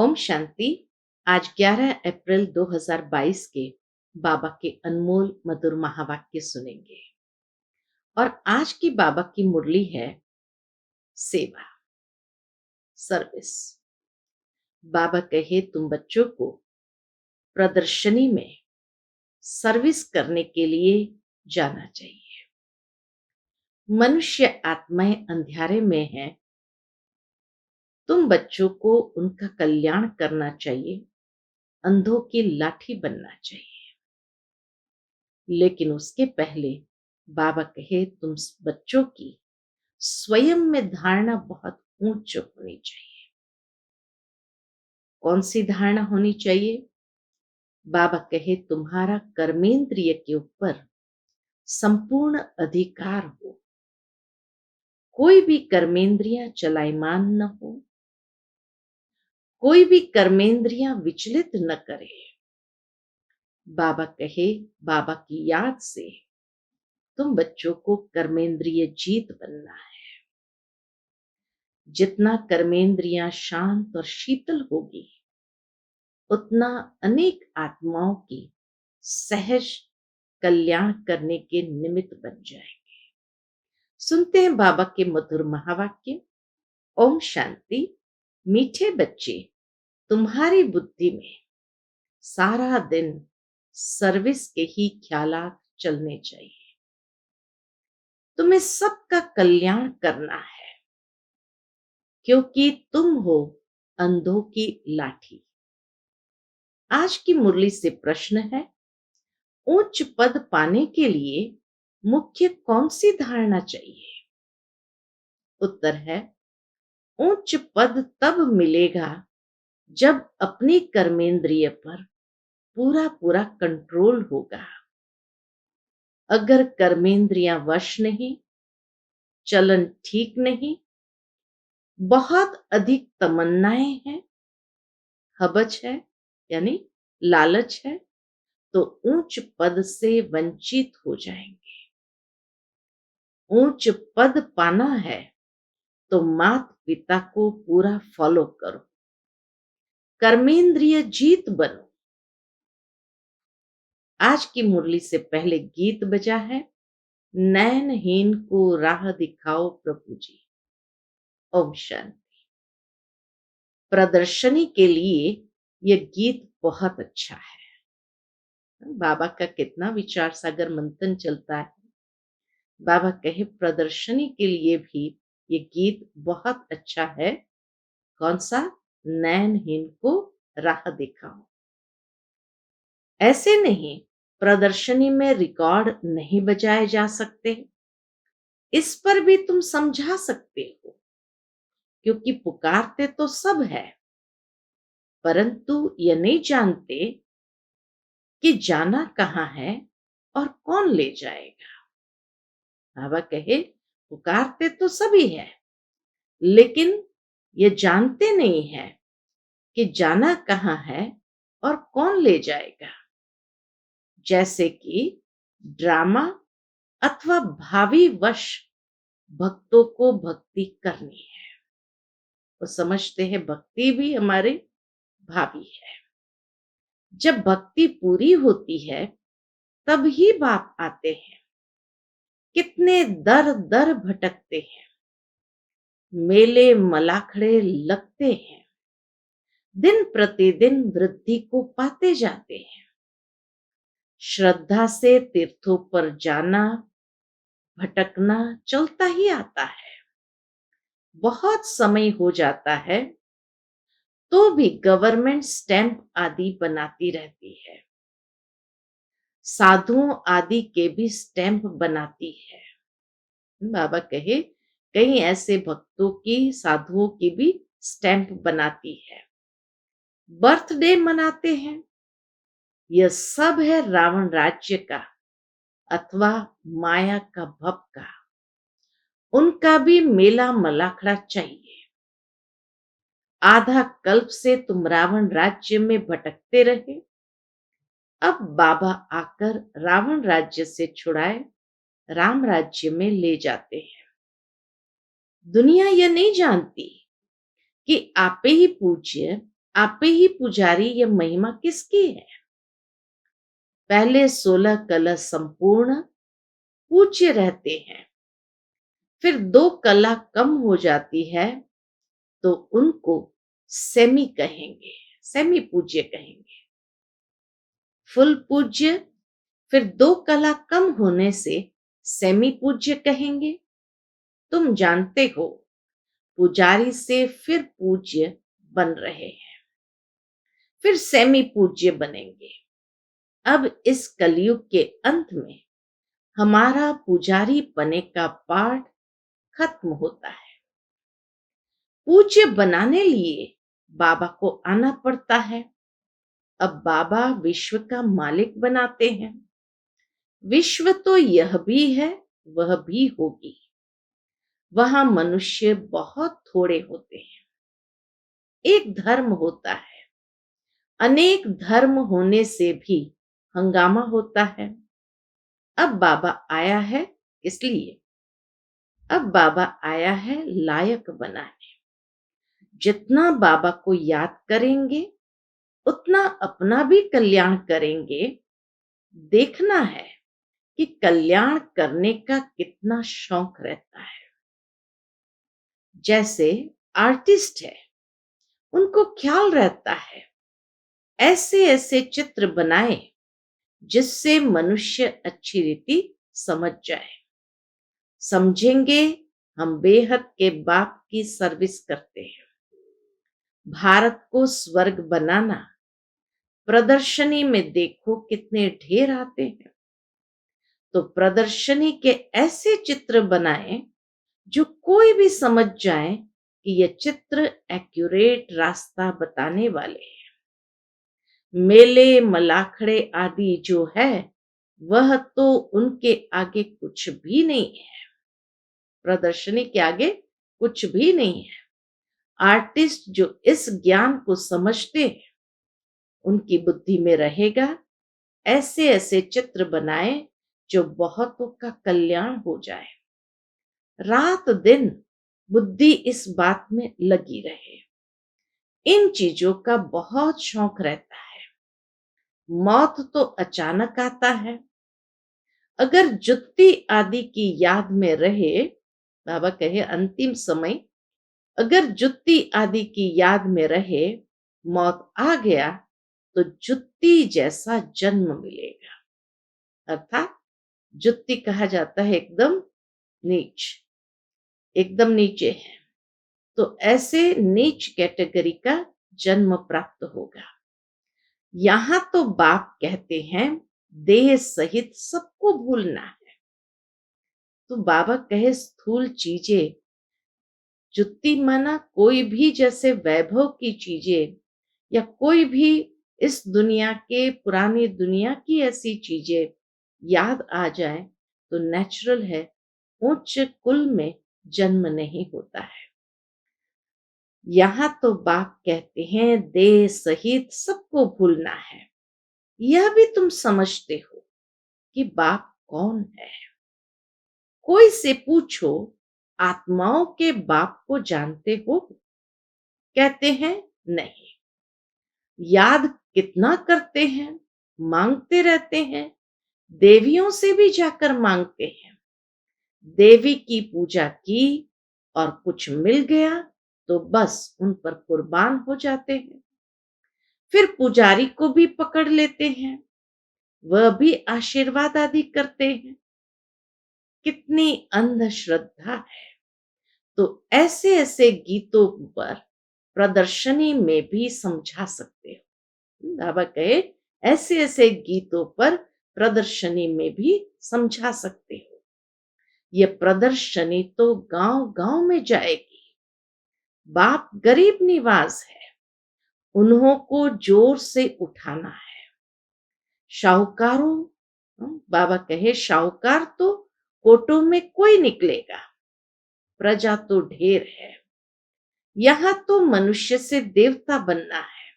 ओम शांति। आज 11 अप्रैल 2022 के बाबा के अनमोल मधुर महावाक्य सुनेंगे। और आज की बाबा की मुरली है सेवा, सर्विस। बाबा कहे तुम बच्चों को प्रदर्शनी में सर्विस करने के लिए जाना चाहिए। मनुष्य आत्माएं अंधियारे में हैं, तुम बच्चों को उनका कल्याण करना चाहिए, अंधों की लाठी बनना चाहिए। लेकिन उसके पहले बाबा कहे तुम बच्चों की स्वयं में धारणा बहुत ऊंच होनी चाहिए। कौन सी धारणा होनी चाहिए? बाबा कहे तुम्हारा कर्मेंद्रिय के ऊपर संपूर्ण अधिकार हो, कोई भी कर्मेंद्रियां चलायमान न हो, कोई भी कर्मेंद्रियां विचलित न करे। बाबा कहे बाबा की याद से तुम बच्चों को कर्मेंद्रिय जीत बनना है। जितना कर्मेंद्रियां शांत और शीतल होगी, उतना अनेक आत्माओं की सहज कल्याण करने के निमित्त बन जाएंगे। सुनते हैं बाबा के मधुर महावाक्य। ओम शांति। मीठे बच्चे, तुम्हारी बुद्धि में सारा दिन सर्विस के ही ख्यालात चलने चाहिए। तुम्हें सबका कल्याण करना है, क्योंकि तुम हो अंधों की लाठी। आज की मुरली से प्रश्न है, उच्च पद पाने के लिए मुख्य कौन सी धारणा चाहिए? उत्तर है, उच्च पद तब मिलेगा जब अपनी कर्मेंद्रिय पर पूरा पूरा कंट्रोल होगा। अगर कर्मेंद्रियां वश नहीं, चलन ठीक नहीं, बहुत अधिक तमन्नाएं हैं, हबच है यानी लालच है, तो ऊंच पद से वंचित हो जाएंगे। ऊंच पद पाना है तो माता पिता को पूरा फॉलो करो, कर्मेंद्रिय जीत बनो। आज की मुरली से पहले गीत बजा है, नैनहीन को राह दिखाओ प्रभु जी। ओम शांति। प्रदर्शनी के लिए यह गीत बहुत अच्छा है। बाबा का कितना विचार सागर मंथन चलता है। बाबा कहे प्रदर्शनी के लिए भी ये गीत बहुत अच्छा है। कौन सा? नैनहीन को राह दिखाओ। ऐसे नहीं, प्रदर्शनी में रिकॉर्ड नहीं बजाए जा सकते, इस पर भी तुम समझा सकते हो, क्योंकि पुकारते तो सब है, परंतु ये नहीं जानते कि जाना कहाँ है और कौन ले जाएगा। बाबा कहे पुकारते तो सभी है, लेकिन ये जानते नहीं है कि जाना कहाँ है और कौन ले जाएगा। जैसे कि ड्रामा अथवा भावी वश भक्तों को भक्ति करनी है, वो समझते हैं भक्ति भी हमारे भावी है। जब भक्ति पूरी होती है तब ही बाप आते हैं। कितने दर दर भटकते हैं, मेले मलाखड़े लगते हैं, दिन प्रतिदिन वृद्धि को पाते जाते हैं। श्रद्धा से तीर्थों पर जाना भटकना चलता ही आता है। बहुत समय हो जाता है तो भी गवर्नमेंट स्टैंप आदि बनाती रहती है, साधुओं आदि के भी स्टैंप बनाती है। बाबा कहे कई ऐसे भक्तों की, साधुओं की भी स्टैंप बनाती है, बर्थडे मनाते हैं। यह सब है रावण राज्य का अथवा माया का भव का। उनका भी मेला मलाखड़ा चाहिए। आधा कल्प से तुम रावण राज्य में भटकते रहे, अब बाबा आकर रावण राज्य से छुड़ाए राम राज्य में ले जाते हैं। दुनिया यह नहीं जानती कि आपे ही पूज्य आपे ही पुजारी, ये महिमा किसकी है? पहले 16 कलश संपूर्ण पूज्य रहते हैं, फिर 2 कला कम हो जाती है तो उनको सेमी कहेंगे, सेमी पूज्य कहेंगे। फुल पूज्य, फिर 2 कला कम होने से सेमी पूज्य कहेंगे। तुम जानते हो, पुजारी से फिर पूज्य बन रहे हैं, फिर सेमी पूज्य बनेंगे। अब इस कलयुग के अंत में हमारा पुजारी बने का पाठ खत्म होता है। पूज्य बनाने लिए बाबा को आना पड़ता है। अब बाबा विश्व का मालिक बनाते हैं। विश्व तो यह भी है, वह भी होगी। वहां मनुष्य बहुत थोड़े होते हैं। एक धर्म होता है, अनेक धर्म होने से भी हंगामा होता है। अब बाबा आया है, इसलिए अब बाबा आया है लायक बनाने। जितना बाबा को याद करेंगे, उतना अपना भी कल्याण करेंगे। देखना है कि कल्याण करने का कितना शौक रहता है। जैसे आर्टिस्ट है, उनको ख्याल रहता है ऐसे ऐसे चित्र बनाए जिससे मनुष्य अच्छी रीति समझ जाए, समझेंगे हम बेहद के बाप की सर्विस करते हैं। भारत को स्वर्ग बनाना, प्रदर्शनी में देखो कितने ढेर आते हैं। तो प्रदर्शनी के ऐसे चित्र बनाएं जो कोई भी समझ जाए कि ये चित्र एक्यूरेट रास्ता बताने वाले हैं। मेले मलाखड़े आदि जो है, वह तो उनके आगे कुछ भी नहीं है। प्रदर्शनी के आगे कुछ भी नहीं है। आर्टिस्ट जो इस ज्ञान को समझते हैं, उनकी बुद्धि में रहेगा ऐसे ऐसे चित्र बनाए जो बहुतों का कल्याण हो जाए। रात दिन बुद्धि इस बात में लगी रहे। इन चीजों का बहुत शौक रहता है। मौत तो अचानक आता है। अगर जुत्ती आदि की याद में रहे, बाबा कहे अंतिम समय अगर जुत्ती आदि की याद में रहे, मौत आ गया तो जुत्ती जैसा जन्म मिलेगा। अर्थात जुत्ती कहा जाता है एकदम नीच, एकदम नीचे है, तो ऐसे नीच कैटेगरी का जन्म प्राप्त होगा। यहां तो बाप कहते हैं देह सहित सबको भूलना है। तो बाबा कहे स्थूल चीजें, जुत्ती माना कोई भी जैसे वैभव की चीजें या कोई भी इस दुनिया के पुरानी दुनिया की ऐसी चीजें याद आ जाए तो नेचुरल है, उच्च कुल में जन्म नहीं होता है। यहां तो बाप कहते हैं देह सहित सबको भूलना है। यह भी तुम समझते हो कि बाप कौन है। कोई से पूछो आत्माओं के बाप को जानते हो? कहते हैं नहीं। याद कितना करते हैं, मांगते रहते हैं, देवियों से भी जाकर मांगते हैं। देवी की पूजा की और कुछ मिल गया तो बस उन पर कुर्बान हो जाते हैं। फिर पुजारी को भी पकड़ लेते हैं, वह भी आशीर्वाद आदि करते हैं। कितनी अंधश्रद्धा है। तो ऐसे ऐसे गीतों पर प्रदर्शनी में भी समझा सकते हो। बाबा कहे ऐसे ऐसे गीतों पर प्रदर्शनी में भी समझा सकते हो। ये प्रदर्शनी तो गांव गांव में जाएगी। बाप गरीब निवाज है, उन्हों को जोर से उठाना है। शाहूकारों, बाबा कहे शाहूकार तो कोटों में कोई निकलेगा, प्रजा तो ढेर है। यहां तो मनुष्य से देवता बनना है।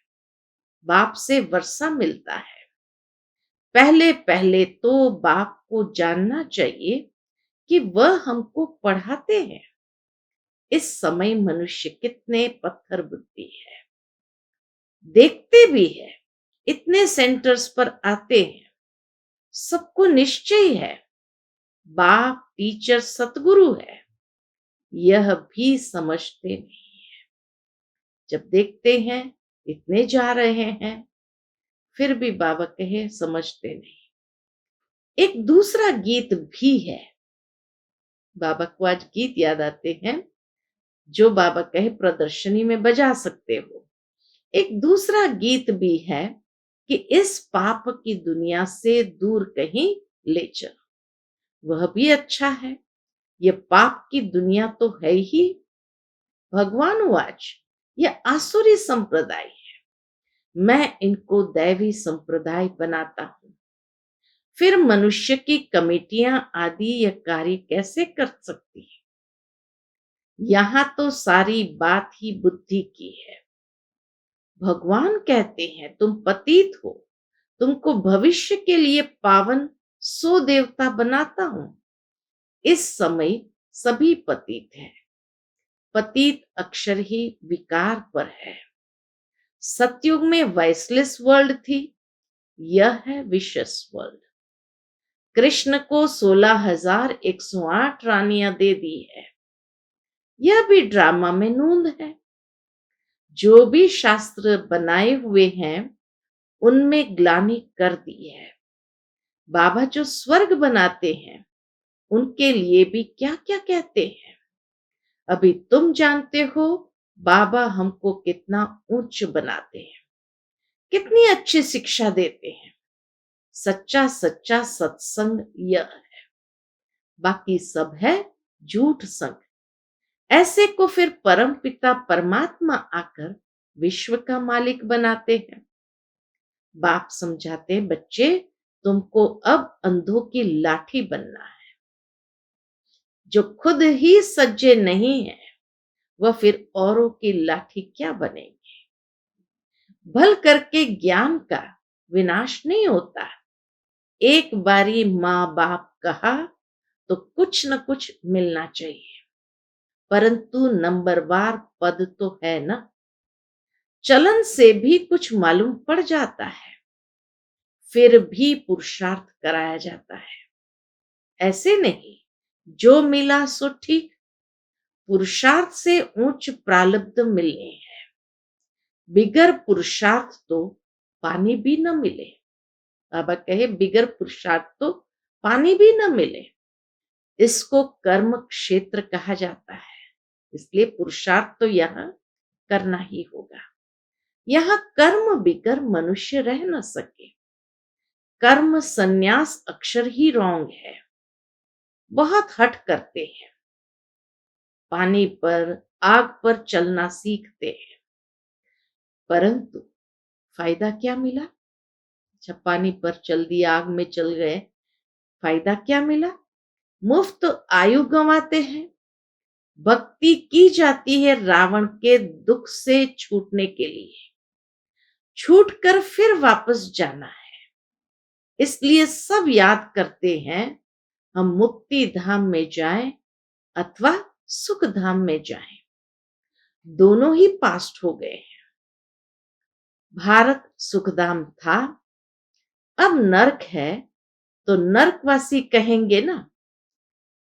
बाप से वर्षा मिलता है। पहले पहले तो बाप को जानना चाहिए कि वह हमको पढ़ाते हैं। इस समय मनुष्य कितने पत्थर बुद्धि है। देखते भी है, इतने सेंटर्स पर आते हैं, सबको निश्चय है बाप टीचर सतगुरु है, यह भी समझते नहीं। जब देखते हैं इतने जा रहे हैं, फिर भी बाबा कहे समझते नहीं। एक दूसरा गीत भी है, बाबा को आज गीत याद आते हैं जो बाबा कहे प्रदर्शनी में बजा सकते हो। एक दूसरा गीत भी है कि इस पाप की दुनिया से दूर कहीं ले चलो, वह भी अच्छा है। ये पाप की दुनिया तो है ही। भगवान वाच, ये आसुरी संप्रदाय है, मैं इनको दैवी संप्रदाय बनाता हूं। फिर मनुष्य की कमेटियां आदि यह कार्य कैसे कर सकती है? यहां तो सारी बात ही बुद्धि की है। भगवान कहते हैं तुम पतित हो, तुमको भविष्य के लिए पावन सो देवता बनाता हूं। इस समय सभी पतित हैं। पतित अक्षर ही विकार पर है। सतयुग में वॉइसलेस वर्ल्ड थी, यह है विशस वर्ल्ड। कृष्ण को 16,108 रानियां दे दी है, यह भी ड्रामा में नूंद है। जो भी शास्त्र बनाए हुए हैं उनमें ग्लानि कर दी है। बाबा जो स्वर्ग बनाते हैं उनके लिए भी क्या क्या कहते हैं, अभी तुम जानते हो। बाबा हमको कितना उच्च बनाते हैं, कितनी अच्छी शिक्षा देते हैं। सच्चा सच्चा सत्संग यह है, बाकी सब है झूठ संग। ऐसे को फिर परम पिता परमात्मा आकर विश्व का मालिक बनाते हैं। बाप समझाते हैं बच्चे, तुमको अब अंधों की लाठी बनना है। जो खुद ही सज्जे नहीं है वह फिर औरों की लाठी क्या बनेंगे। भल करके ज्ञान का विनाश नहीं होता। एक बारी माँ बाप कहा तो कुछ न कुछ मिलना चाहिए, परंतु नंबरवार पद तो है ना, चलन से भी कुछ मालूम पड़ जाता है, फिर भी पुरुषार्थ कराया जाता है। ऐसे नहीं जो मिला सो ठीक, पुरुषार्थ से उच्च प्रालब्ध मिलने हैं। बिगर पुरुषार्थ तो पानी भी न मिले। बाबा कहे बिगर पुरुषार्थ तो पानी भी न मिले। इसको कर्म क्षेत्र कहा जाता है, इसलिए पुरुषार्थ तो यहाँ करना ही होगा। यहाँ कर्म बिगर मनुष्य रह न सके। कर्म संन्यास अक्षर ही रॉन्ग है। बहुत हट करते हैं, पानी पर आग पर चलना सीखते हैं, परंतु फायदा क्या मिला? अच्छा, पानी पर चल दिया, आग में चल गए, फायदा क्या मिला? मुफ्त आयु गंवाते हैं। भक्ति की जाती है रावण के दुख से छूटने के लिए, छूट कर फिर वापस जाना है। इसलिए सब याद करते हैं हम मुक्ति धाम में जाएं अथवा सुख धाम में जाएं, दोनों ही पास्ट हो गए हैं। भारत सुखधाम था, अब नरक है तो नरकवासी कहेंगे ना।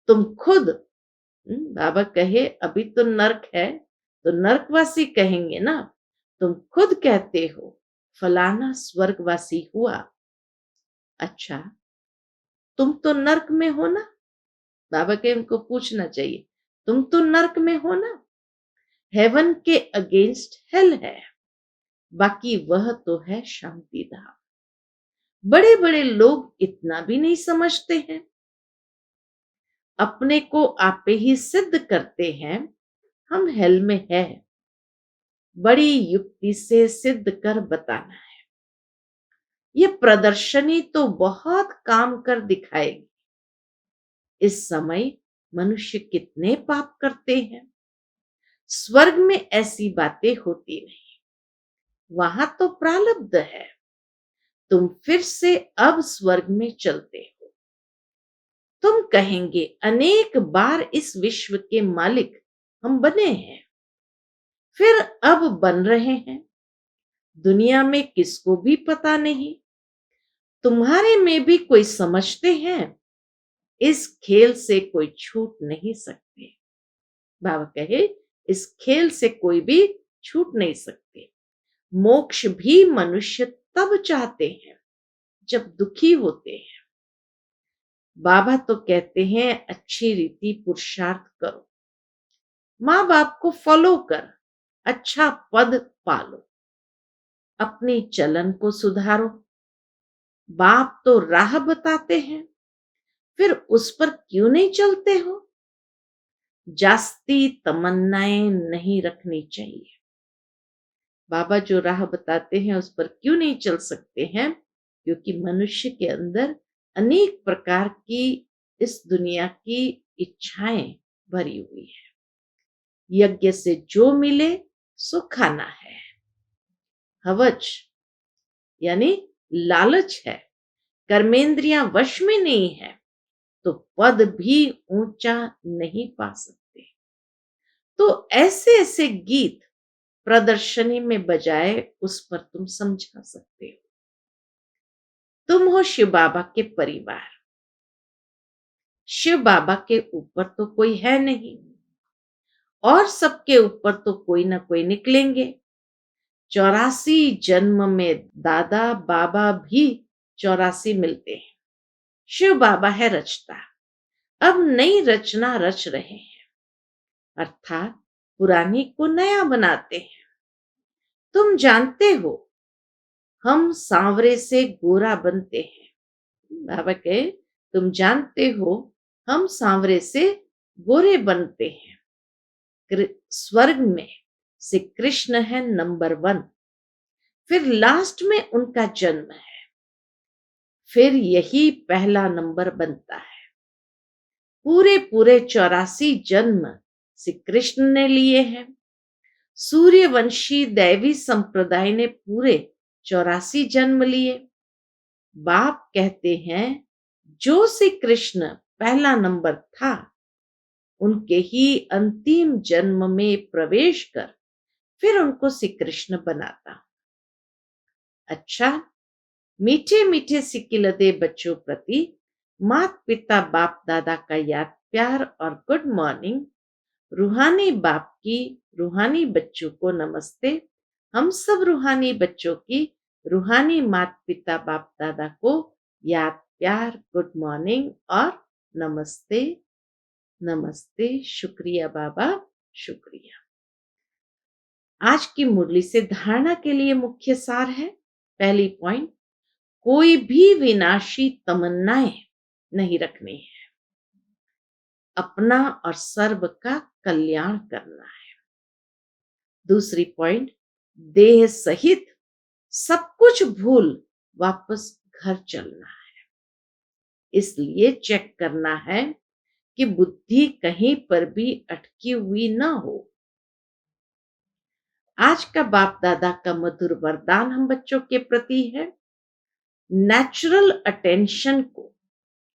तुम खुद बाबा कहे अभी तो नरक है तो नरकवासी कहेंगे ना। तुम खुद कहते हो फलाना स्वर्गवासी हुआ, अच्छा तुम तो नरक में हो ना। बाबा के उनको पूछना चाहिए, तुम तो नरक में हो ना। हेवन के अगेंस्ट हेल है, बाकी वह तो है शांति धाम। बड़े बड़े लोग इतना भी नहीं समझते हैं, अपने को आपे ही सिद्ध करते हैं हम हेल में है। बड़ी युक्ति से सिद्ध कर बताना है। ये प्रदर्शनी तो बहुत काम कर दिखाएगी। इस समय मनुष्य कितने पाप करते हैं। स्वर्ग में ऐसी बातें होती नहीं, वहां तो प्रारब्ध है। तुम फिर से अब स्वर्ग में चलते हो। तुम कहेंगे अनेक बार इस विश्व के मालिक हम बने हैं, फिर अब बन रहे हैं। दुनिया में किसको भी पता नहीं, तुम्हारे में भी कोई समझते हैं, इस खेल से कोई छूट नहीं सकते। बाबा कहे, इस खेल से कोई भी छूट नहीं सकते। मोक्ष भी मनुष्य तब चाहते हैं जब दुखी होते हैं। बाबा तो कहते हैं अच्छी रीति पुरुषार्थ करो, माँ बाप को फॉलो कर, अच्छा पद पालो, अपनी चलन को सुधारो। बाप तो राह बताते हैं, फिर उस पर क्यों नहीं चलते हो? जास्ती तमन्नाएं नहीं रखनी चाहिए। बाबा जो राह बताते हैं उस पर क्यों नहीं चल सकते हैं? क्योंकि मनुष्य के अंदर अनेक प्रकार की इस दुनिया की इच्छाएं भरी हुई है। यज्ञ से जो मिले सो खाना है, हवच यानी लालच है, कर्मेंद्रियां वश में नहीं है, तो पद भी ऊंचा नहीं पा सकते। तो ऐसे ऐसे गीत प्रदर्शनी में बजाए उस पर तुम समझा सकते हो। तुम हो शिव बाबा के परिवार, शिव बाबा के ऊपर तो कोई है नहीं, और सबके ऊपर तो कोई ना कोई निकलेंगे। 84 जन्म में दादा बाबा भी 84 मिलते हैं। शिव बाबा है रचता, अब नई रचना रच रहे हैं, अर्थात पुरानी को नया बनाते हैं। तुम जानते हो हम सांवरे से गोरा बनते हैं। बाबा कहे, तुम जानते हो हम सांवरे से गोरे बनते हैं। स्वर्ग में श्री कृष्ण है नंबर 1, फिर लास्ट में उनका जन्म है, फिर यही पहला नंबर बनता है। पूरे पूरे 84 जन्म श्री कृष्ण ने लिए हैं। सूर्यवंशी दैवी संप्रदाय ने पूरे 84 जन्म लिए। बाप कहते हैं जो श्री कृष्ण पहला नंबर था, उनके ही अंतिम जन्म में प्रवेश कर फिर उनको श्री कृष्ण बनाता। अच्छा, मीठे मीठे सिकिलदे बच्चों प्रति माता पिता बाप दादा का याद प्यार और गुड मॉर्निंग। रूहानी बाप की रूहानी बच्चों को नमस्ते। हम सब रूहानी बच्चों की रूहानी माता पिता बाप दादा को याद प्यार गुड मॉर्निंग और नमस्ते। नमस्ते, शुक्रिया बाबा, शुक्रिया। आज की मुरली से धारणा के लिए मुख्य सार है। पहली पॉइंट, कोई भी विनाशी तमन्नाएं नहीं रखनी है, अपना और सर्व का कल्याण करना है। दूसरी पॉइंट, देह सहित सब कुछ भूल वापस घर चलना है। इसलिए चेक करना है कि बुद्धि कहीं पर भी अटकी हुई ना हो। आज का बाप दादा का मधुर वरदान हम बच्चों के प्रति है, नेचुरल अटेंशन को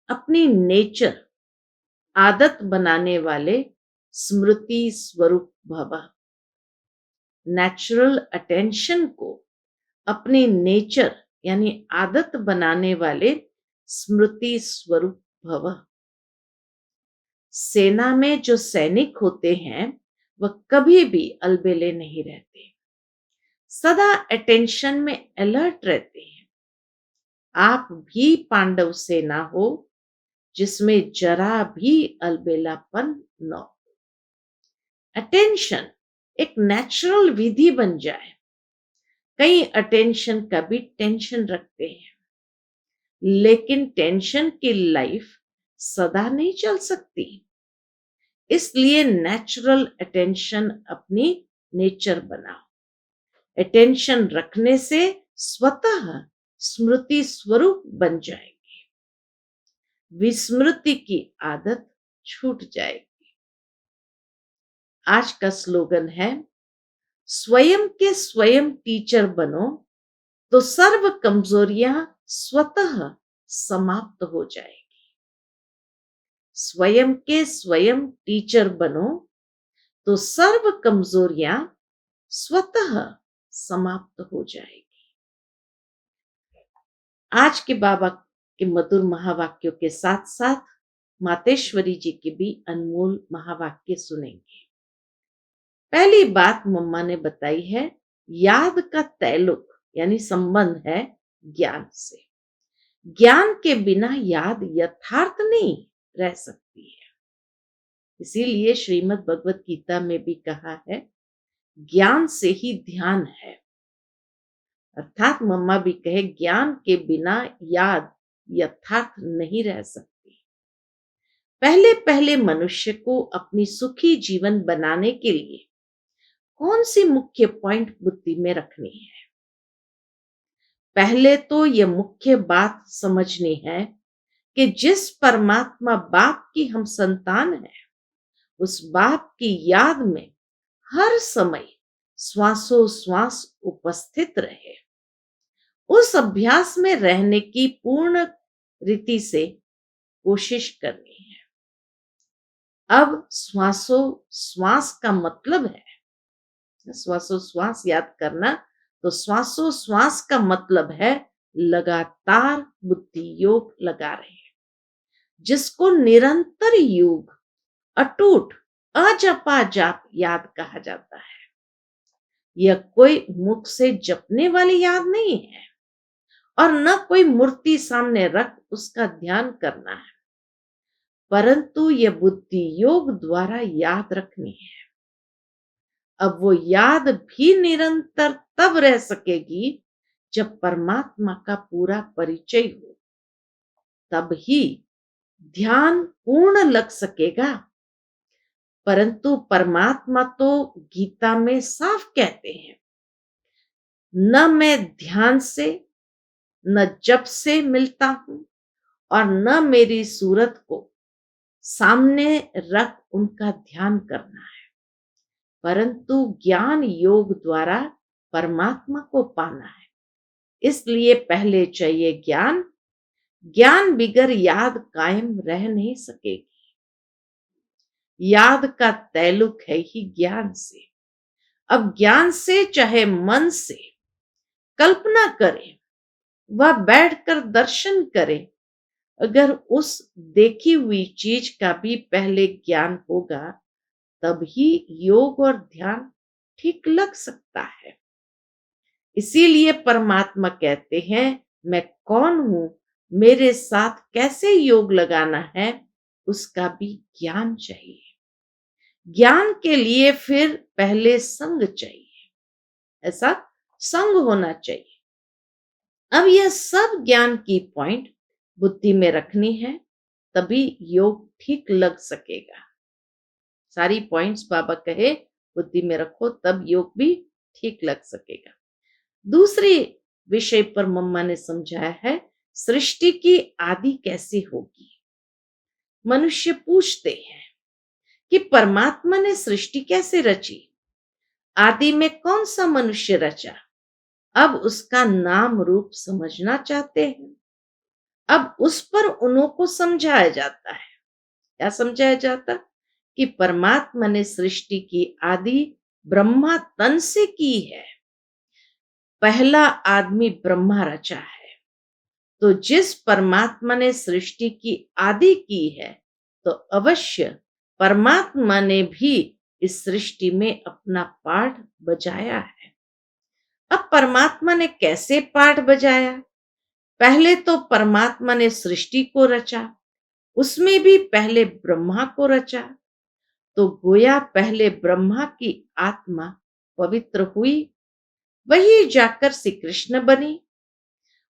अपनी नेचर आदत बनाने वाले स्मृति स्वरूप भव। नेचुरल अटेंशन को अपनी नेचर यानी आदत बनाने वाले स्मृति स्वरूप भव। सेना में जो सैनिक होते हैं वह कभी भी अलबेले नहीं रहते, सदा अटेंशन में अलर्ट रहते हैं। आप भी पांडव सेना हो जिसमें जरा भी अलबेलापन न हो। अटेंशन एक नेचुरल विधि बन जाए। कई अटेंशन का भी टेंशन रखते हैं, लेकिन टेंशन की लाइफ सदा नहीं चल सकती। इसलिए नेचुरल अटेंशन अपनी नेचर बनाओ। अटेंशन रखने से स्वतः स्मृति स्वरूप बन जाएगी, विस्मृति की आदत छूट जाएगी। आज का स्लोगन है, स्वयं के स्वयं टीचर बनो तो सर्व कमजोरियां स्वतः समाप्त हो जाएगी। स्वयं के स्वयं टीचर बनो तो सर्व कमजोरियां स्वतः समाप्त हो जाएगी। आज के बाबा के मधुर महावाक्यों के साथ साथ मातेश्वरी जी के भी अनमोल महावाक्य सुनेंगे। पहली बात मम्मा ने बताई है, याद का तैलुक यानी संबंध है ज्ञान से। ज्ञान के बिना याद यथार्थ नहीं रह सकती है। इसीलिए श्रीमद् भगवत गीता में भी कहा है, ज्ञान से ही ध्यान है। अर्थात मम्मा भी कहे, ज्ञान के बिना याद यथार्थ नहीं रह सकती। पहले पहले मनुष्य को अपनी सुखी जीवन बनाने के लिए कौन सी मुख्य पॉइंट बुद्धि में रखनी है? पहले तो यह मुख्य बात समझनी है कि जिस परमात्मा बाप की हम संतान हैं, उस बाप की याद में हर समय श्वासों श्वास उपस्थित रहे। उस अभ्यास में रहने की पूर्ण रीति से कोशिश करनी है। अब श्वासों श्वास का मतलब है, श्वासोश्वास याद करना, तो श्वासोश्वास का मतलब है लगातार बुद्धि योग लगा रहे, जिसको निरंतर योग अटूट अजपा जाप याद कहा जाता है। यह कोई मुख से जपने वाली याद नहीं है और न कोई मूर्ति सामने रख उसका ध्यान करना है, परंतु यह बुद्धि योग द्वारा याद रखनी है। अब वो याद भी निरंतर तब रह सकेगी जब परमात्मा का पूरा परिचय हो, तब ही ध्यान पूर्ण लग सकेगा। परंतु परमात्मा तो गीता में साफ कहते हैं, न मैं ध्यान से न जप से मिलता हूं और न मेरी सूरत को सामने रख उनका ध्यान करना है, परंतु ज्ञान योग द्वारा परमात्मा को पाना है। इसलिए पहले चाहिए ज्ञान। ज्ञान बिगर याद कायम रह नहीं सकेगी। याद का तैलुक है ही ज्ञान से। अब ज्ञान से चाहे मन से कल्पना करे वह बैठकर दर्शन करे, अगर उस देखी हुई चीज का भी पहले ज्ञान होगा, तब ही योग और ध्यान ठीक लग सकता है। इसीलिए परमात्मा कहते हैं, मैं कौन हूं, मेरे साथ कैसे योग लगाना है, उसका भी ज्ञान चाहिए। ज्ञान के लिए फिर पहले संग चाहिए, ऐसा संग होना चाहिए। अब यह सब ज्ञान की पॉइंट बुद्धि में रखनी है, तभी योग ठीक लग सकेगा। सारी पॉइंट्स बाबा कहे बुद्धि में रखो, तब योग भी ठीक लग सकेगा। दूसरे विषय पर मम्मा ने समझाया है, सृष्टि की आदि कैसे होगी। मनुष्य पूछते हैं कि परमात्मा ने सृष्टि कैसे रची, आदि में कौन सा मनुष्य रचा। अब उसका नाम रूप समझना चाहते हैं। अब उस पर उन्हों को समझाया जाता है। क्या समझाया जाता? कि परमात्मा ने सृष्टि की आदि ब्रह्मा तन से की है। पहला आदमी ब्रह्मा रचा है। तो जिस परमात्मा ने सृष्टि की आदि की है, तो अवश्य परमात्मा ने भी इस सृष्टि में अपना पाठ बजाया है। अब परमात्मा ने कैसे पाठ बजाया? पहले तो परमात्मा ने सृष्टि को रचा, उसमें भी पहले ब्रह्मा को रचा। तो गोया पहले ब्रह्मा की आत्मा पवित्र हुई, वही जाकर श्री कृष्ण बनी।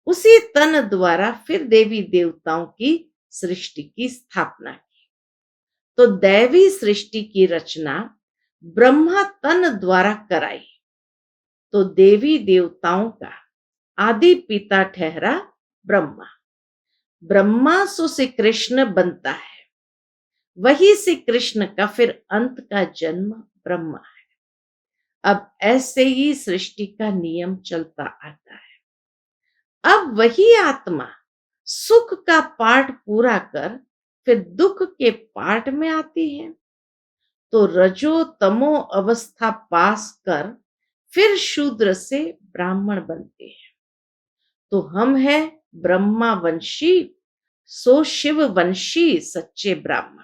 उसी तन द्वारा फिर देवी देवताओं की सृष्टि की स्थापना की। तो दैवी सृष्टि की रचना ब्रह्मा तन द्वारा कराई। तो देवी देवताओं का आदि पिता ठहरा ब्रह्मा। ब्रह्मा से कृष्ण बनता है, वही से कृष्ण का फिर अंत का जन्म ब्रह्मा है। अब ऐसे ही सृष्टि का नियम चलता आता है। अब वही आत्मा सुख का पाठ पूरा कर फिर दुख के पाठ में आती है। तो रजो तमो अवस्था पास कर फिर शूद्र से ब्राह्मण बनते हैं। तो हम हैं ब्रह्मा वंशी, सो शिव वंशी सच्चे ब्राह्मण।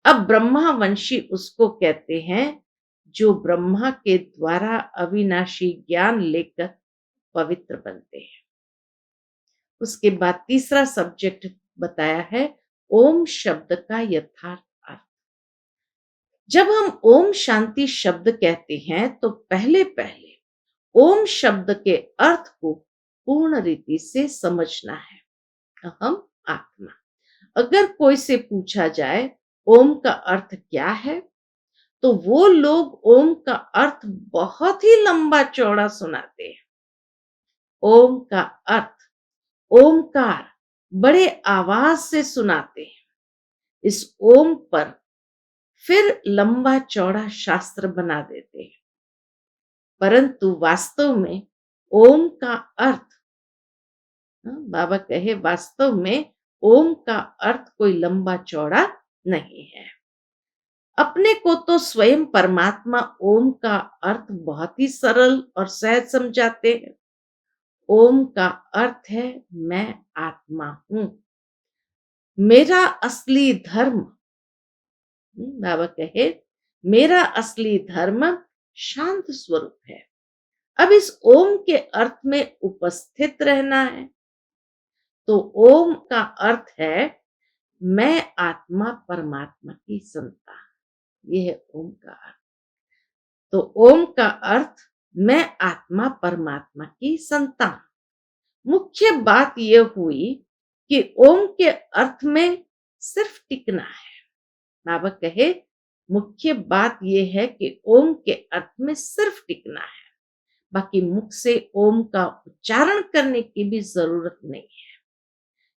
अब ब्रह्मा वंशी उसको कहते हैं जो ब्रह्मा के द्वारा अविनाशी ज्ञान लेकर पवित्र बनते हैं। उसके बाद तीसरा सब्जेक्ट बताया है ओम शब्द का यथार्थ अर्थ। जब हम ओम शांति शब्द कहते हैं तो पहले पहले ओम शब्द के अर्थ को पूर्ण रीति से समझना है। अहम आत्मा। अगर कोई से पूछा जाए ओम का अर्थ क्या है, तो वो लोग ओम का अर्थ बहुत ही लंबा चौड़ा सुनाते हैं। ओम का अर्थ ओमकार बड़े आवाज से सुनाते हैं। इस ओम पर फिर लंबा चौड़ा शास्त्र बना देते हैं, परंतु वास्तव में ओम का अर्थ, बाबा कहे वास्तव में ओम का अर्थ कोई लंबा चौड़ा नहीं है। अपने को तो स्वयं परमात्मा ओम का अर्थ बहुत ही सरल और सहज समझाते हैं। ओम का अर्थ है मैं आत्मा हूं, मेरा असली धर्म। बाबा कहे मेरा असली धर्म शांत स्वरूप है। अब इस ओम के अर्थ में उपस्थित रहना है। तो ओम का अर्थ है मैं आत्मा परमात्मा की संतान। यह है ओम का अर्थ। तो ओम का अर्थ मैं आत्मा परमात्मा की संतान। मुख्य बात यह हुई कि ओम के अर्थ में सिर्फ टिकना है। बाबा कहे मुख्य बात यह है कि ओम के अर्थ में सिर्फ टिकना है, बाकी मुख से ओम का उच्चारण करने की भी जरूरत नहीं है।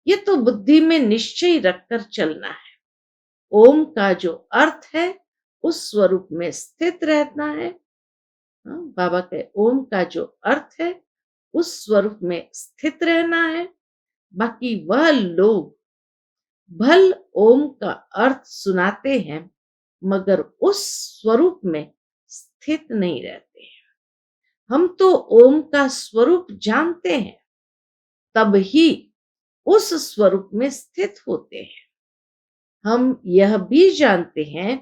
ये तो बुद्धि में निश्चय रखकर चलना है। ओम का जो अर्थ है उस स्वरूप में स्थित रहना है। बाबा कहे ओम का जो अर्थ है उस स्वरूप में स्थित रहना है। बाकी वह लोग भल ओम का अर्थ सुनाते हैं मगर उस स्वरूप में स्थित नहीं रहते हैं। हम तो ओम का स्वरूप जानते हैं, तब ही उस स्वरूप में स्थित होते हैं। हम यह भी जानते हैं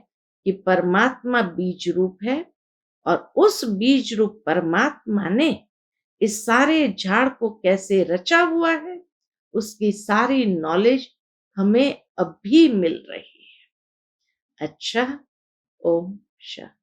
कि परमात्मा बीज रूप है और उस बीज रूप परमात्मा ने इस सारे झाड़ को कैसे रचा हुआ है, उसकी सारी नॉलेज हमें अब भी मिल रही है। अच्छा, ओम शांति।